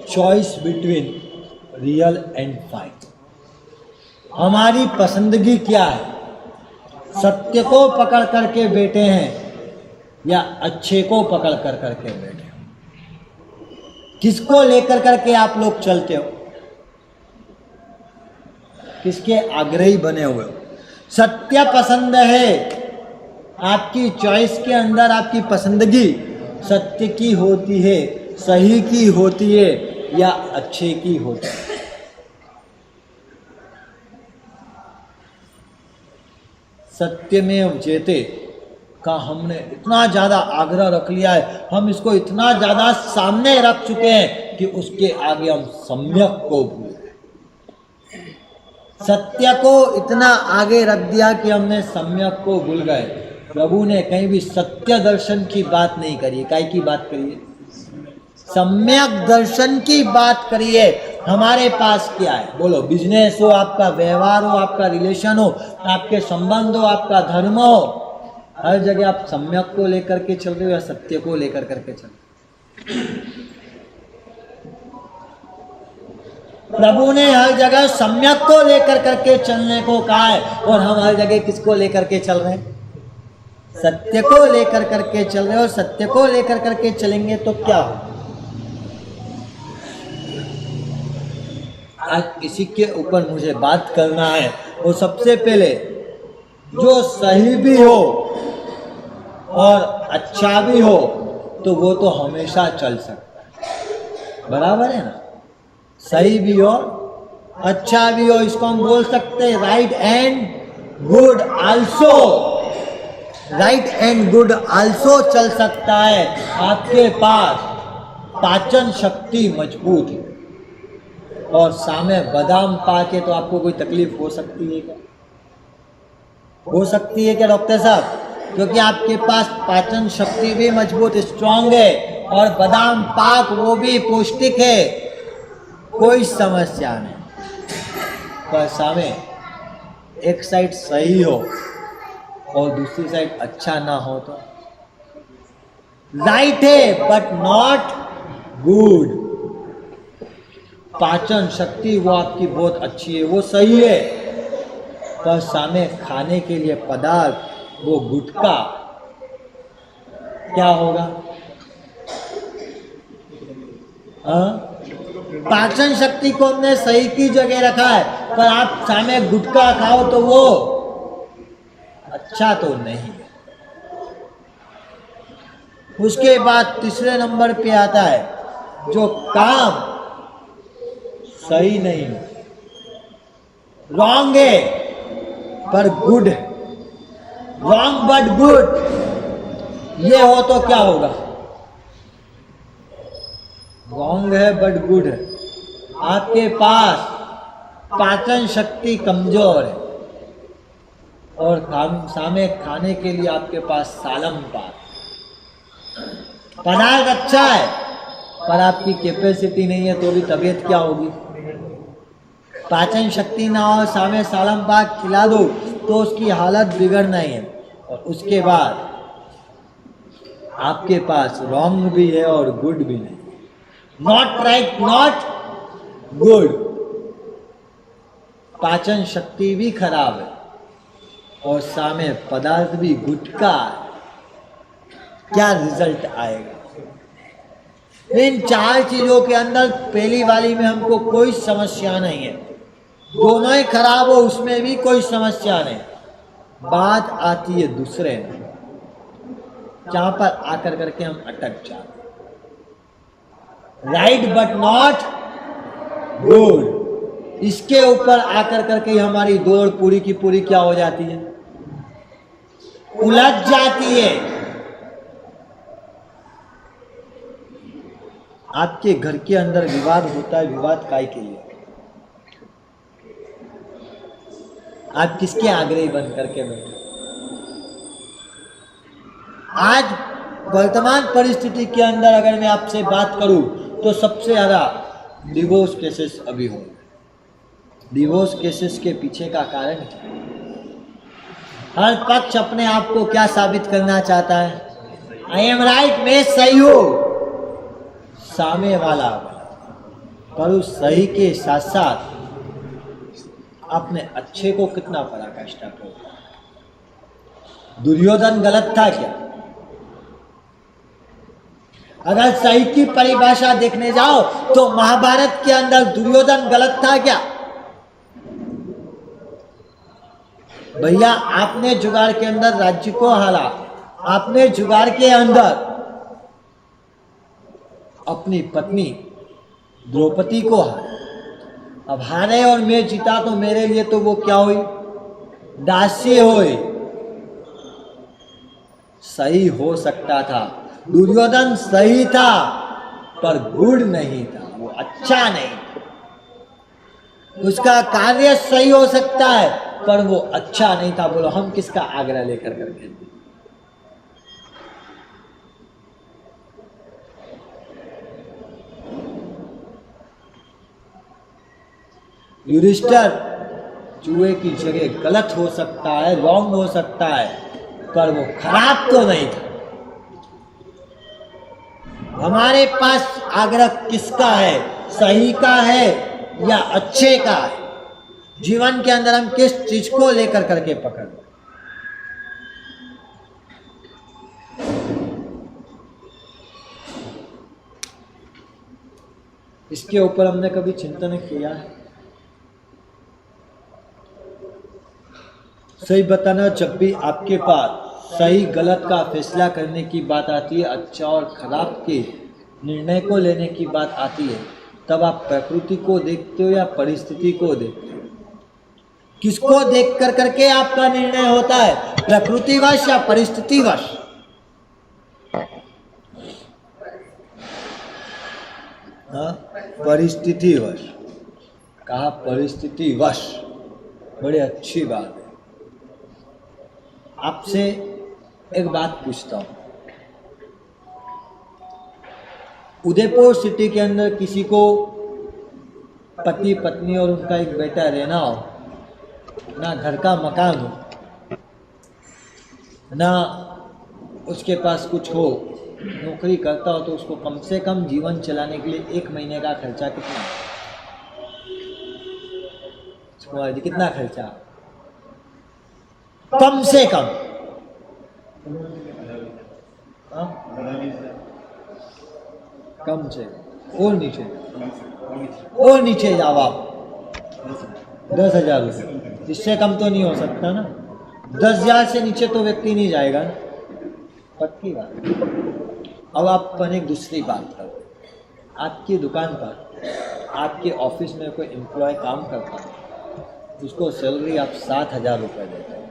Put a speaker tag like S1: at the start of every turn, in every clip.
S1: Choice between real and fight. हमारी पसंदगी क्या है? सत्य को पकड़ करके बैठे हैं या अच्छे को पकड़ कर करके बैठे हैं? किसको लेकर करके आप लोग चलते हो? किसके आग्रही बने हुए हो? सत्य पसंद है, आपकी चॉइस के अंदर आपकी पसंदगी सत्य की होती है, सही की होती है या अच्छे की होती है? सत्यमेव जयते का हमने इतना ज़्यादा आग्रह रख लिया है, हम इसको इतना ज़्यादा सामने रख चुके हैं कि उसके आगे हम सम्यक को भूल गए। सत्य को इतना आगे रख दिया कि हमने सम्यक को भूल गए। प्रभु ने कहीं भी सत्य दर्शन की बात नहीं करी, काय की बात करी है? सम्यक दर्शन की बात करिए। हमारे पास क्या है? बोलो, बिजनेस हो, आपका व्यवहार हो, आपका रिलेशन हो, आपके संबंध हो, आपका धर्म हो, हर जगह आप सम्यक को लेकर के चल रहे हो या सत्य को लेकर करके चल रहे हो? प्रभु ने हर जगह सम्यक को लेकर करके चलने को कहा है और हम हर जगह किसको लेकर के चल रहे हैं? सत्य को लेकर करके चल रहे हो। सत्य को लेकर करके चलेंगे तो क्या हो? आज इसी के ऊपर मुझे बात करना है। वो सबसे पहले जो सही भी हो और अच्छा भी हो तो वो तो हमेशा चल सकता है, बराबर है ना? सही भी हो, अच्छा भी हो, इसको हम बोल सकते हैं right and good also. Right and good also चल सकता है। आपके पास पाचन शक्ति मजबूत है और सामने बादाम पाके तो आपको कोई तकलीफ हो सकती है क्या? हो सकती है क्या डॉक्टर साहब? क्योंकि आपके पास पाचन शक्ति भी मजबूत स्ट्रांग है और बादाम पाक वो भी पौष्टिक है, कोई समस्या नहीं। पर सामने एक साइड सही हो और दूसरी साइड अच्छा ना हो तो? राइट है बट नॉट गुड। पाचन शक्ति वो आपकी बहुत अच्छी है, वो सही है, पर सामने खाने के लिए पदार्थ वो गुटखा, क्या होगा? पाचन शक्ति को हमने सही की जगह रखा है, पर आप सामने गुटखा खाओ तो वो अच्छा तो नहीं है। उसके बाद तीसरे नंबर पे आता है जो काम सही नहीं, रॉन्ग है पर गुड है, रॉन्ग बट गुड, ये हो तो क्या होगा? रॉन्ग है बट गुड है, आपके पास पाचन शक्ति कमजोर है और सामने खाने के लिए आपके पास सालम पाक, पदार्थ अच्छा है पर आपकी कैपेसिटी नहीं है तो भी तबीयत क्या होगी? पाचन शक्ति ना हो, सामने सालम पाक खिला दो तो उसकी हालत बिगड़ना ही है। और उसके बाद आपके पास रॉन्ग भी है और गुड भी नहीं, नॉट राइट नॉट गुड। पाचन शक्ति भी खराब है और सामने पदार्थ भी गुटखा है, क्या रिजल्ट आएगा? इन चार चीजों के अंदर पहली वाली में हमको कोई समस्या नहीं है, दोनों ही खराब हो उसमें भी कोई समस्या नहीं। बात आती है दूसरे में, जहां पर आकर करके हम अटक जाते, राइट बट नॉट गुड। इसके ऊपर आकर करके हमारी दौड़ पूरी की पूरी क्या हो जाती है? उलझ जाती है। आपके घर के अंदर विवाद होता है, विवाद काय के लिए? आप किसके आग्रही बन करके बैठे? आज वर्तमान परिस्थिति के अंदर अगर मैं आपसे बात करूं तो सबसे ज्यादा डिवोर्स केसेस अभी हो। डिवोर्स केसेस के पीछे का कारण क्या? हर पक्ष अपने आप को क्या साबित करना चाहता है? आई एम राइट, मैं सही हूं, सामने वाला। पर उस सही के साथ साथ अपने अच्छे को कितना पराकाष्ठा करता। दुर्योधन गलत था क्या? अगर सही की परिभाषा देखने जाओ तो महाभारत के अंदर दुर्योधन गलत था क्या? भैया आपने जुगाड़ के अंदर राज्य को हारा, आपने जुगाड़ के अंदर अपनी पत्नी द्रौपदी को हारा। अब हारे और मैं जीता तो मेरे लिए तो वो क्या हुई? दासी हुई। सही हो सकता था, दुर्योधन सही था पर गुण नहीं था, वो अच्छा नहीं था। उसका कार्य सही हो सकता है पर वो अच्छा नहीं था। बोलो हम किसका आग्रह लेकर करके? युधिष्ठिर चूहे की जगह गलत हो सकता है, रॉन्ग हो सकता है, पर वो खराब तो नहीं था। हमारे पास आग्रह किसका है? सही का है या अच्छे का है? जीवन के अंदर हम किस चीज को लेकर करके पकड़? इसके ऊपर हमने कभी चिंतन किया है? सही बताना, जब भी आपके पास सही गलत का फैसला करने की बात आती है, अच्छा और खराब के निर्णय को लेने की बात आती है, तब आप प्रकृति को देखते हो या परिस्थिति को देखते हो? किसको देख कर करके आपका निर्णय होता है? प्रकृतिवश या परिस्थितिवश? हाँ, परिस्थितिवश। कहा परिस्थितिवश, बड़ी अच्छी बात है। आपसे एक बात पूछता हूं, उदयपुर सिटी के अंदर किसी को पति पत्नी और उनका एक बेटा रहना हो, ना घर का मकान हो, ना उसके पास कुछ हो, नौकरी करता हो, तो उसको कम से कम जीवन चलाने के लिए 1 महीने का खर्चा कितना है? कितना खर्चा? कम से कम कम से और नीचे जाओ आप 10,000 रुपये। इससे कम तो नहीं हो सकता ना। 10,000 से नीचे तो व्यक्ति नहीं जाएगा ना, पक्की बात। अब आप अपन एक दूसरी बात करो, आपकी दुकान पर आपके ऑफिस में कोई एम्प्लॉय काम करता है, उसको सैलरी आप 7,000 रुपये देते हैं,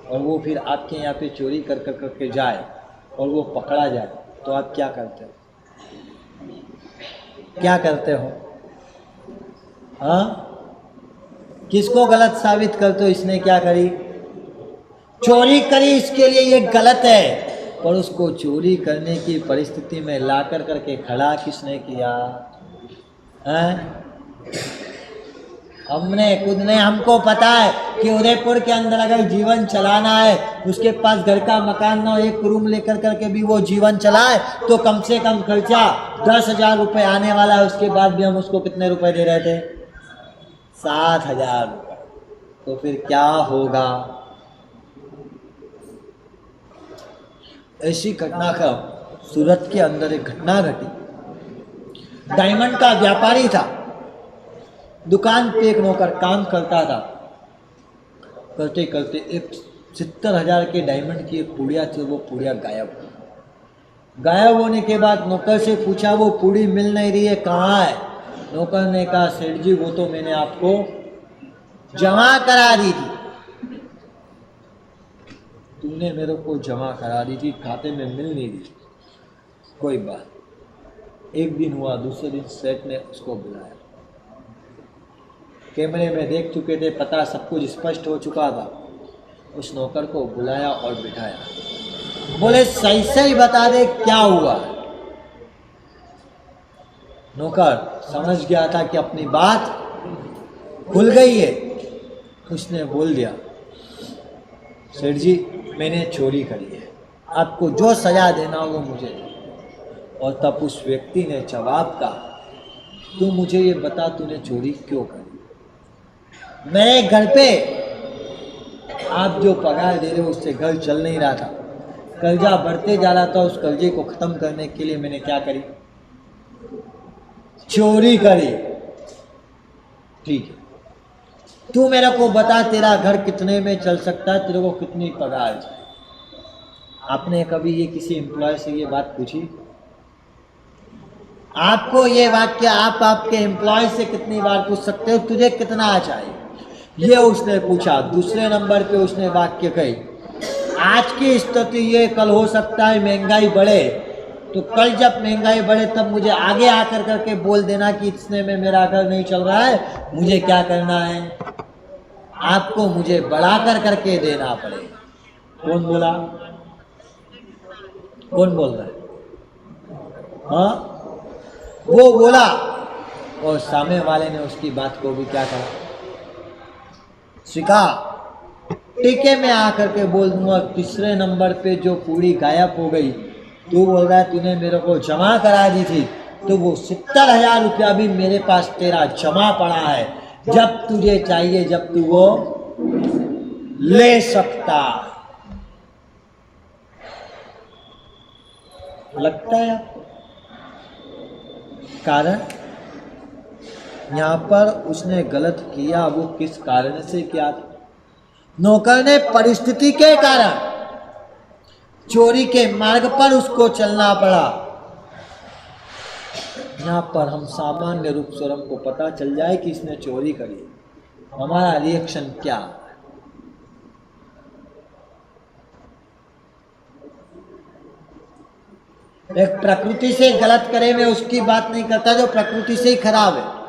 S1: और वो फिर आपके यहाँ पे चोरी कर करके जाए और वो पकड़ा जाए, तो आप क्या करते हो? क्या करते हो? हाँ, किसको गलत साबित करते हो? इसने क्या करी? चोरी करी, इसके लिए ये गलत है। पर उसको चोरी करने की परिस्थिति में ला कर करके खड़ा किसने किया? हैं? हमने खुद ने। हमको पता है कि उदयपुर के अंदर अगर जीवन चलाना है, उसके पास घर का मकान ना हो, 1 रूम लेकर करके भी वो जीवन चलाए, तो कम से कम खर्चा 10,000 रुपये आने वाला है। उसके बाद भी हम उसको कितने रुपए दे रहे थे? 7,000 रुपये। तो फिर क्या होगा? ऐसी घटना का सूरत के अंदर एक घटना घटी। डायमंड का व्यापारी था, दुकान पे एक नौकर काम करता था। करते करते एक 70,000 के डायमंड की एक पुड़िया थी, वो पुड़िया गायब हो। गायब होने के बाद नौकर से पूछा, वो पुड़ी मिल नहीं रही है, कहाँ है? नौकर ने कहा, सेठ जी वो तो मैंने आपको जमा करा दी थी, तुमने मेरे को जमा करा दी थी, खाते में मिल नहीं रही। कोई बात। एक दिन हुआ, दूसरे दिन सेठ ने उसको बुलाया, कैमरे में देख चुके थे, पता सब कुछ स्पष्ट हो चुका था। उस नौकर को बुलाया और बिठाया, बोले सही सही बता दे क्या हुआ। नौकर समझ गया था कि अपनी बात खुल गई है। उसने बोल दिया, सेठ जी मैंने चोरी करी है, आपको जो सजा देना हो वो मुझे दो। और तब उस व्यक्ति ने जवाब कहा तू मुझे ये बता, तूने चोरी क्यों करी? मेरे घर पे आप जो पगार दे रहे हो उससे घर चल नहीं रहा था, कर्जा बढ़ते जा रहा था। उस कर्जे को खत्म करने के लिए मैंने क्या करी? चोरी करी। ठीक है, तू मेरे को बता, तेरा घर कितने में चल सकता है, तेरे को कितनी पगार चाहिए? आपने कभी ये किसी एम्प्लॉय से ये बात पूछी? आपको ये वाक्य आप आपके एम्प्लॉय से कितनी बार पूछ सकते हो, तुझे कितना चाहिए? ये उसने पूछा। दूसरे नंबर पे उसने वाक्य कही, आज की स्थिति ये, कल हो सकता है महंगाई बढ़े, तो कल जब महंगाई बढ़े तब मुझे आगे आकर करके बोल देना कि इतने में मेरा घर नहीं चल रहा है, मुझे क्या करना है? आपको मुझे बढ़ाकर करके देना पड़ेगा। कौन बोला? कौन बोल रहा है? हाँ, वो बोला, और सामने वाले ने उसकी बात को भी क्या कहा? स्वीकार। ठीक है, मैं आकर के बोल दूंगा। तीसरे नंबर पे जो पूरी गायब हो गई, तू बोल रहा है तूने मेरे को जमा करा दी थी, तो वो 70,000 रुपया भी मेरे पास तेरा जमा पड़ा है। जब तुझे चाहिए, जब तू वो ले सकता। लगता है आपको? कारण यहां पर उसने गलत किया, वो किस कारण से किया था? नौकर ने परिस्थिति के कारण चोरी के मार्ग पर उसको चलना पड़ा। यहां पर हम सामान्य रूप से हमको पता चल जाए कि इसने चोरी करी, हमारा रिएक्शन क्या? एक प्रकृति से गलत करे, मैं उसकी बात नहीं करता जो प्रकृति से ही खराब है।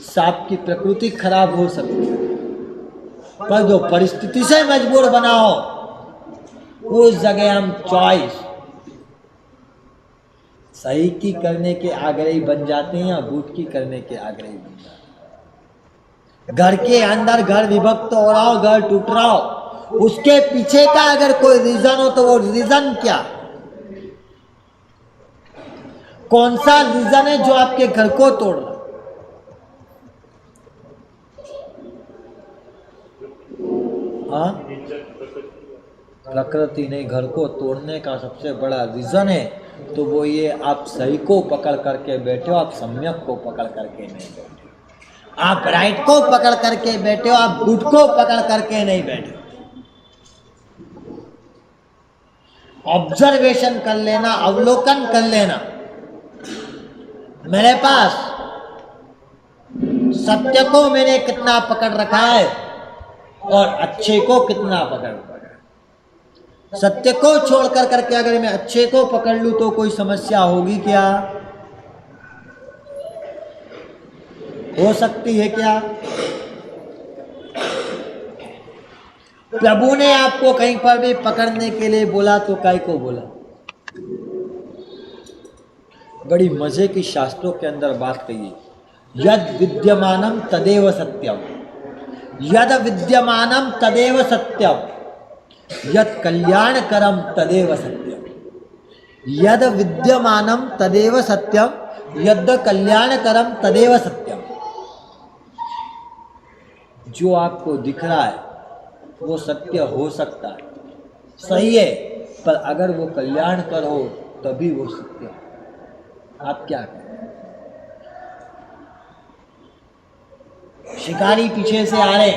S1: सांप की प्रकृति खराब हो सकती है, पर जो परिस्थिति से मजबूर बना हो, उस जगह हम चॉइस सही की करने के आग्रही बन जाते हैं या बूट की करने के आग्रही बन जाते हैं। घर के अंदर घर विभक्त हो रहा हो, घर टूट रहा हो, उसके पीछे का अगर कोई रीजन हो तो वो रीजन क्या? कौन सा रीजन है जो आपके घर को तोड़ रहा? हाँ, प्रकृति ने घर को तोड़ने का सबसे बड़ा रीजन है, तो वो ये, आप सही को पकड़ करके बैठे हो, आप सम्यक को पकड़ करके नहीं बैठे, आप राइट को पकड़ करके बैठे हो, आप गुड को पकड़ करके नहीं बैठे। ऑब्जर्वेशन कर लेना, अवलोकन कर लेना, मेरे पास सत्य को मैंने कितना पकड़ रखा है और अच्छे को कितना पकड़ रखा है। सत्य को छोड़कर करके अगर मैं अच्छे को पकड़ लूं तो कोई समस्या होगी क्या? हो सकती है क्या? प्रभु ने आपको कहीं पर भी पकड़ने के लिए बोला तो काय को बोला? बड़ी मजे की शास्त्रों के अंदर बात कही, यद विद्यमानम तदेव सत्यम, यद विद्यमानम तदेव सत्यम, यद कल्याणकरम तदेव सत्यम, यद विद्यमानम तदेव सत्यम, यद कल्याणकरम तदेव सत्यम। जो आपको दिख रहा है वो सत्य हो सकता है, सही है, पर अगर वो कल्याणकर हो तभी वो सत्य है। आप क्या करें? शिकारी पीछे से आ रहे,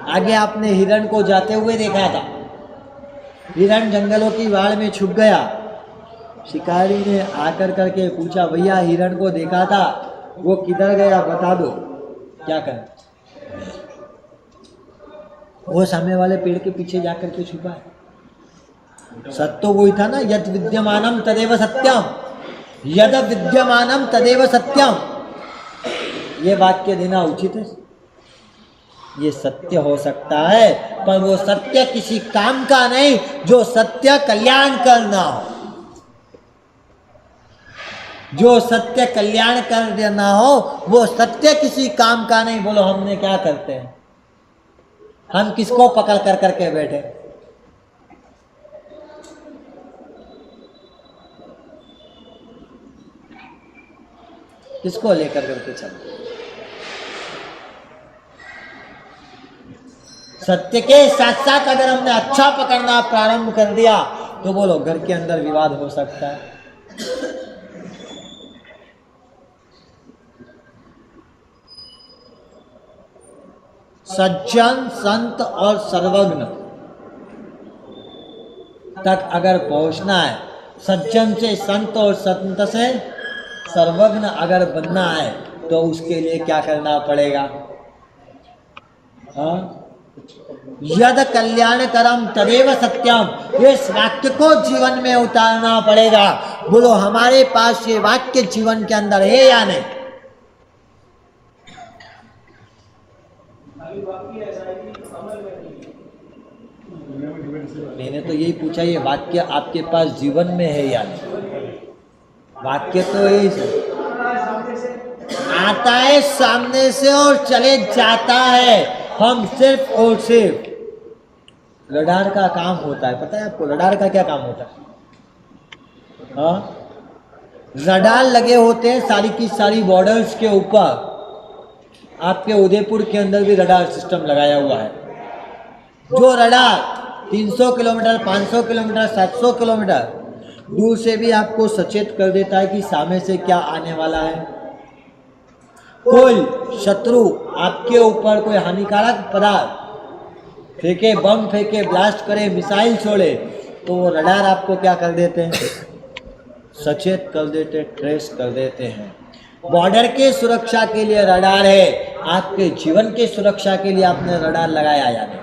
S1: आगे आपने हिरण को जाते हुए देखा था, हिरण जंगलों की वाड़ में छुप गया। शिकारी ने आकर करके पूछा, भैया हिरण को देखा था, वो किधर गया बता दो। क्या करें? वो सामने वाले पेड़ के पीछे जाकर के छुपा है। सत्य तो वही था ना, यद विद्यमानम तदेव सत्यम, यद विद्यमानम तदेव सत्यम। ये वाक्य देना उचित है। ये सत्य हो सकता है, पर वो सत्य किसी काम का नहीं जो सत्य कल्याण करना हो। जो सत्य कल्याण कर देना हो वो सत्य किसी काम का नहीं। बोलो हमने क्या करते हैं? हम किसको पकड़ कर करके बैठे? किसको लेकर करके चल? सत्य के साथ साथ अगर हमने अच्छा पकड़ना प्रारंभ कर दिया तो बोलो घर के अंदर विवाद हो सकता है। सज्जन संत और सर्वज्ञ तक अगर पहुंचना है, सज्जन से संत और संत से सर्वज्ञ अगर बनना है तो उसके लिए क्या करना पड़ेगा? हाँ, यद कल्याणकरम तदेव सत्यम, इस वाक्य को जीवन में उतारना पड़ेगा। बोलो हमारे पास ये वाक्य जीवन के अंदर है या नहीं? मैंने तो यही पूछा, ये वाक्य आपके पास जीवन में है या नहीं? वाक्य तो यही आता है सामने से और चले जाता है। हम सिर्फ और सिर्फ रडार का काम होता है। पता है आपको रडार का क्या काम होता है? हाँ, रडार लगे होते हैं सारी की सारी बॉर्डर्स के ऊपर। आपके उदयपुर के अंदर भी रडार सिस्टम लगाया हुआ है। जो रडार 300 किलोमीटर, 500 किलोमीटर, 700 किलोमीटर दूर से भी आपको सचेत कर देता है कि सामने से क्या आने वाला है। कोई शत्रु आपके ऊपर कोई हानिकारक पदार्थ फेंके, बम फेंके, ब्लास्ट करे, मिसाइल छोड़े, तो वो रडार आपको क्या कर देते हैं? सचेत कर देते, ट्रेस कर देते हैं। बॉर्डर के सुरक्षा के लिए रडार है, आपके जीवन के सुरक्षा के लिए आपने रडार लगाया या नहीं?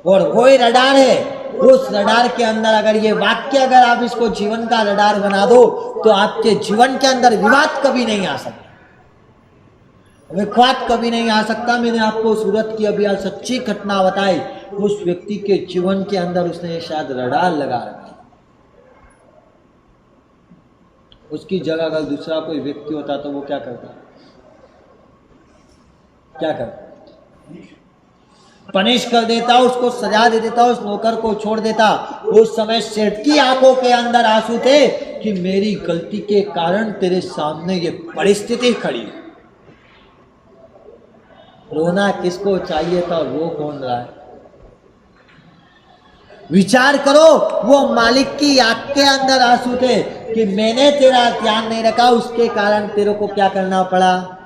S1: और वही रडार है, उस रडार के अंदर अगर ये वाक्य अगर आप इसको जीवन का रडार बना दो तो आपके जीवन के अंदर विवाद कभी नहीं आ सकता, विवाद कभी नहीं आ सकता। मैंने आपको सूरत की अभी आज सच्ची घटना बताई। उस व्यक्ति के जीवन के अंदर उसने शायद रडार लगा रखा। उसकी जगह अगर दूसरा कोई व्यक्ति होता तो वो क्या करता? क्या करता? पनिश कर देता, उसको सजा दे देता, उस नौकर को छोड़ देता। उस समय सेठ की आंखों के अंदर आंसू थे कि मेरी गलती के कारण तेरे सामने ये परिस्थिति खड़ी। रोना किसको चाहिए था और रो कौन रहा है? विचार करो, वो मालिक की आंख के अंदर आंसू थे कि मैंने तेरा ध्यान नहीं रखा, उसके कारण तेरे को क्या करना पड़ा?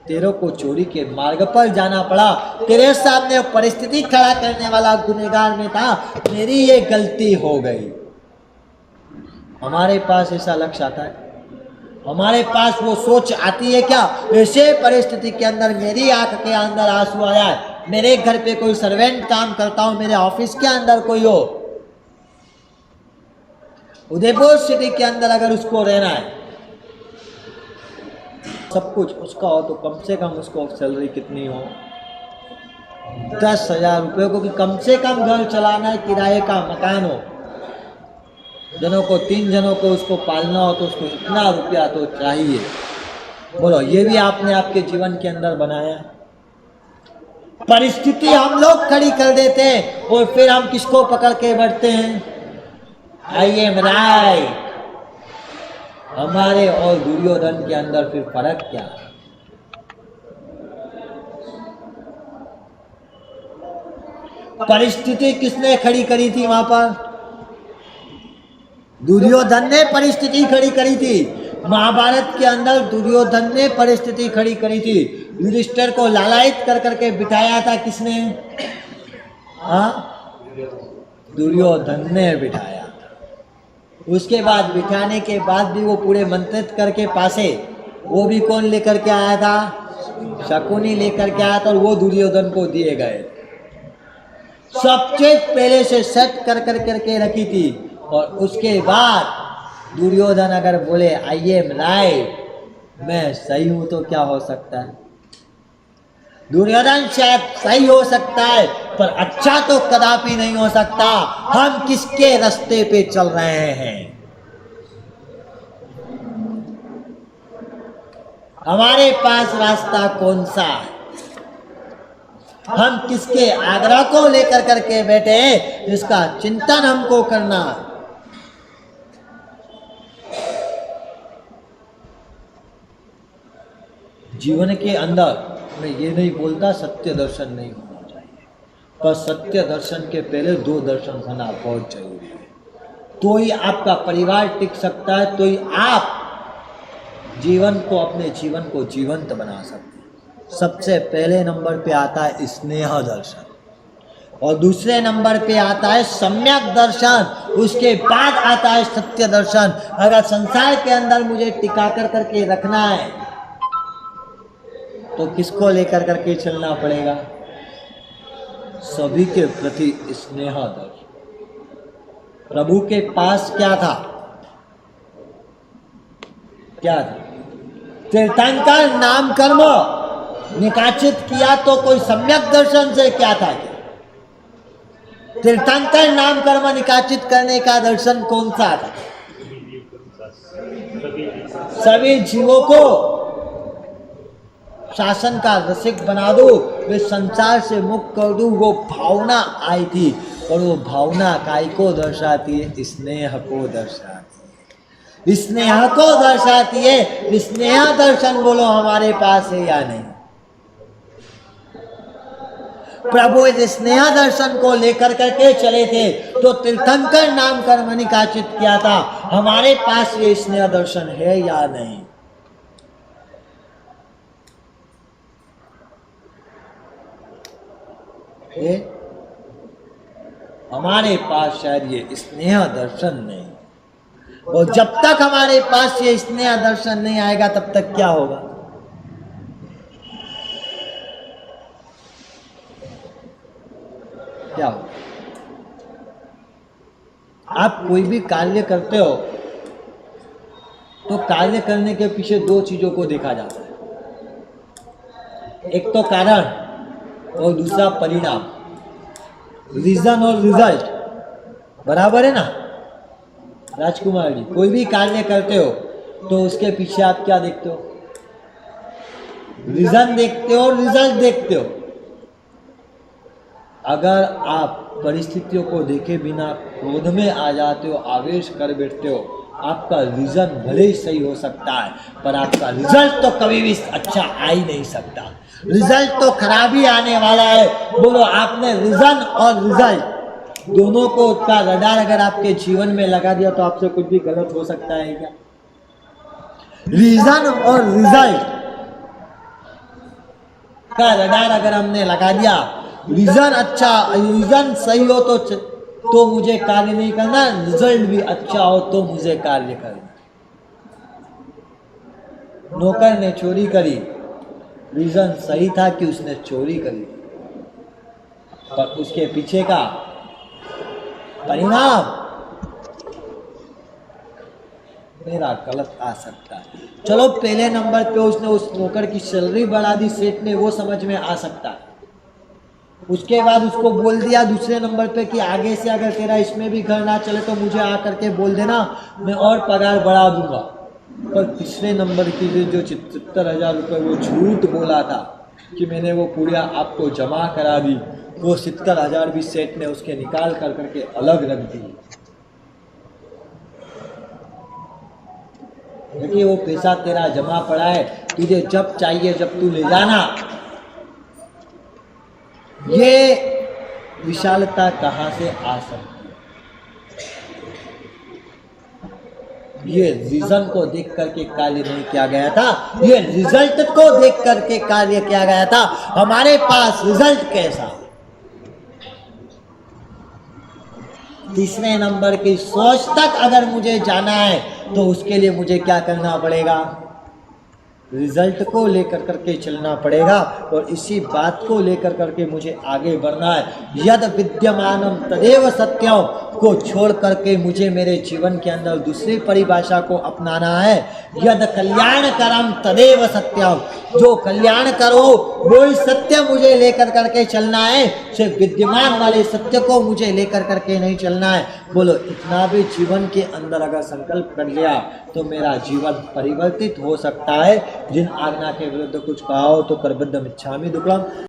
S1: तेरे को चोरी के मार्ग पर जाना पड़ा। तेरे सामने परिस्थिति खड़ा करने वाला गुनहगार में था, मेरी ये गलती हो गई। हमारे पास ऐसा लक्ष्य आता है? हमारे पास वो सोच आती है क्या? ऐसे परिस्थिति के अंदर मेरी आंख के अंदर आंसू आया है, मेरे घर पे कोई सर्वेंट काम करता हो, मेरे ऑफिस के अंदर कोई हो, उदयपुर सिटी के अंदर अगर उसको रहना है, सब कुछ उसका हो, तो कम से कम उसको सैलरी कितनी हो? 10,000 रुपये को, कि कम से कम घर चलाना है, किराए का मकान हो, जनों को 3 जनों को उसको पालना हो, तो उसको इतना रुपया तो चाहिए। बोलो ये भी आपने आपके जीवन के अंदर बनाया? परिस्थिति हम लोग खड़ी कर देते हैं और फिर हम किसको पकड़ के बढ़ते हैं? I am right. हमारे और दुर्योधन के अंदर फिर फर्क क्या? परिस्थिति किसने खड़ी करी थी वहां पर? दुर्योधन ने परिस्थिति खड़ी करी थी। महाभारत के अंदर दुर्योधन ने परिस्थिति खड़ी करी थी। युधिष्ठिर को लालायित कर करके बिठाया था किसने? हाँ, दुर्योधन ने बिठाया। उसके बाद बिठाने के बाद भी वो पूरे मंत्रित करके पासे, वो भी कौन लेकर के आया था? शकुनी लेकर के आया था, और वो दुर्योधन को दिए गए। सब चीज पहले से सेट कर करके रखी थी, और उसके बाद दुर्योधन अगर बोले आई एम राइट, मैं सही हूं, तो क्या हो सकता है? दुर्योधन शायद सही हो सकता है, पर अच्छा तो कदापि नहीं हो सकता। हम किसके रास्ते पे चल रहे हैं? हमारे पास रास्ता कौन सा है? हम किसके आग्रह को लेकर करके बैठे हैं, इसका चिंतन हमको करना है। जीवन के अंदर मैं ये नहीं बोलता सत्य दर्शन नहीं होना चाहिए, पर सत्य दर्शन के पहले 2 दर्शन होना बहुत जरूरी है। तो ही आपका परिवार टिक सकता है, तो ही आप जीवन को, अपने जीवन को जीवंत बना सकते हैं। सबसे पहले नंबर पे आता है स्नेह दर्शन, और दूसरे नंबर पे आता है सम्यक दर्शन, उसके बाद आता है सत्य दर्शन। अगर संसार के अंदर मुझे टिका कर करके रखना है तो किसको लेकर करके चलना पड़ेगा? सभी के प्रति स्नेह दर्शन। प्रभु के पास क्या था? क्या था? तीर्थंकर नाम कर्म निकाचित किया तो कोई सम्यक दर्शन से क्या था? तीर्थंकर नाम कर्म निकाचित करने का दर्शन कौन सा था? सभी जीवों को शासन का रसिक बना दो, वे संसार से मुक्त कर दूं, वो भावना आई थी। और वो भावना काय को दर्शाती है? स्नेह को दर्शाती है। स्नेह को दर्शाती है। स्नेह दर्शन बोलो हमारे पास है या नहीं? प्रभु इस स्नेह दर्शन को लेकर करके चले थे, तो तीर्थंकर नाम कर्म निकाचित किया था। हमारे पास ये स्नेह दर्शन है या नहीं? हमारे पास शायद ये स्नेह दर्शन नहीं, और जब तक हमारे पास ये स्नेह दर्शन नहीं आएगा तब तक क्या होगा? क्या होगा? आप कोई भी कार्य करते हो तो कार्य करने के पीछे 2 चीजों को देखा जाता है, एक तो कारण और दूसरा परिणाम, रीजन और रिजल्ट। बराबर है ना राजकुमार जी? कोई भी कार्य करते हो तो उसके पीछे आप क्या देखते हो? रीजन देखते हो और रिजल्ट देखते हो। अगर आप परिस्थितियों को देखे बिना क्रोध में आ जाते हो, आवेश कर बैठते हो, आपका रीजन भले ही सही हो सकता है, पर आपका रिजल्ट तो कभी भी अच्छा आ ही नहीं सकता। रिजल्ट तो खराब ही आने वाला है। बोलो, आपने रीजन और रिजल्ट दोनों को का रडार अगर आपके जीवन में लगा दिया तो आपसे कुछ भी गलत हो सकता है क्या? रीजन और रिजल्ट का रडार अगर हमने लगा दिया, रीजन अच्छा, रीजन सही हो तो मुझे कार्य नहीं करना, रिजल्ट भी अच्छा हो तो मुझे कार्य करना। नौकर ने चोरी करी, रीजन सही था कि उसने चोरी करी, पर उसके पीछे का परिणाम मेरा गलत आ सकता है। चलो पहले नंबर पे उसने उस नौकर की सैलरी बढ़ा दी सेठ ने, वो समझ में आ सकता है। उसके बाद उसको बोल दिया दूसरे नंबर पे कि आगे से अगर तेरा इसमें भी घर ना चले तो मुझे आकर के बोल देना, मैं और पगार बढ़ा दूंगा। पर तीसरे नंबर की जो 70,000 रुपये वो झूठ बोला था कि मैंने वो पूरा आपको जमा करा दी, वो 70,000 भी सेठ ने उसके निकाल कर करके अलग रख दी, क्योंकि वो पैसा तेरा जमा पड़ा है, तुझे जब चाहिए जब तू ले जाना। ये विशालता कहाँ से आ सकती है? ये रीजन को देख करके कार्य नहीं किया गया था, ये रिजल्ट को देख करके कार्य किया गया था। हमारे पास रिजल्ट कैसा? तीसरे नंबर की सोच तक अगर मुझे जाना है तो उसके लिए मुझे क्या करना पड़ेगा? रिजल्ट को लेकर करके चलना पड़ेगा, और इसी बात को लेकर करके मुझे आगे बढ़ना है। यद विद्यमानम तदेव सत्यम को छोड़ करके मुझे मेरे जीवन के अंदर दूसरी परिभाषा को अपनाना है। यद कल्याण करम तदेव सत्यम, जो कल्याण करो वो ही सत्य मुझे लेकर करके चलना है, सिर्फ विद्यमान वाले सत्य को मुझे लेकर करके नहीं चलना है। बोलो, इतना भी जीवन के अंदर अगर संकल्प कर लिया तो मेरा जीवन परिवर्तित हो सकता है। जिन आज्ञा के विरुद्ध कुछ कहा हो तो करबद्धम इच्छामि दुक्कडम।